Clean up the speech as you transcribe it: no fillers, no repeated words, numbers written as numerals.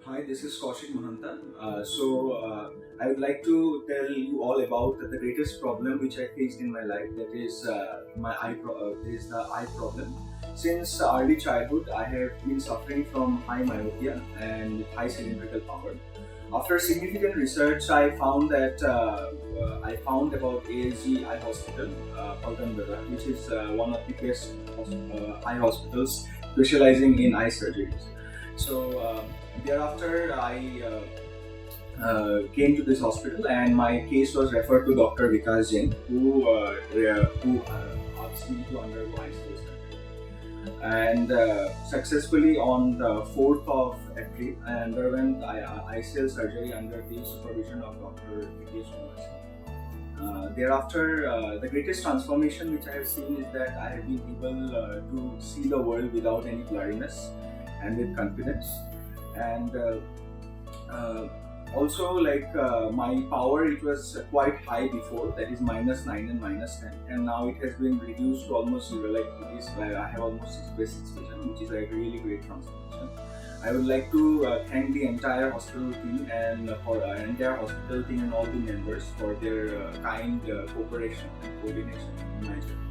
Hi, this is Kaushik Mahanta. I would like to tell you all about the greatest problem which I faced in my life. That is the eye problem. Since early childhood, I have been suffering from high myopia and high cylindrical power. After significant research, I found about ASG Eye Hospital, which is one of the best eye hospitals specializing in eye surgeries. Thereafter, I came to this hospital, and my case was referred to Dr. Vikas Jain, who asked me to undergo ICL surgery. And successfully on the 4th of April, I underwent ICL surgery under the supervision of Dr. Vikas Jain. Thereafter, the greatest transformation which I have seen is that I have been able to see the world without any blurriness and with confidence. And my power, it was quite high before, that is -9 and -10, and now it has been reduced to almost 0. I have almost 6/6 vision, which is a really great transformation. I would like to thank the entire hospital team and all the members for their kind cooperation and coordination in my journey.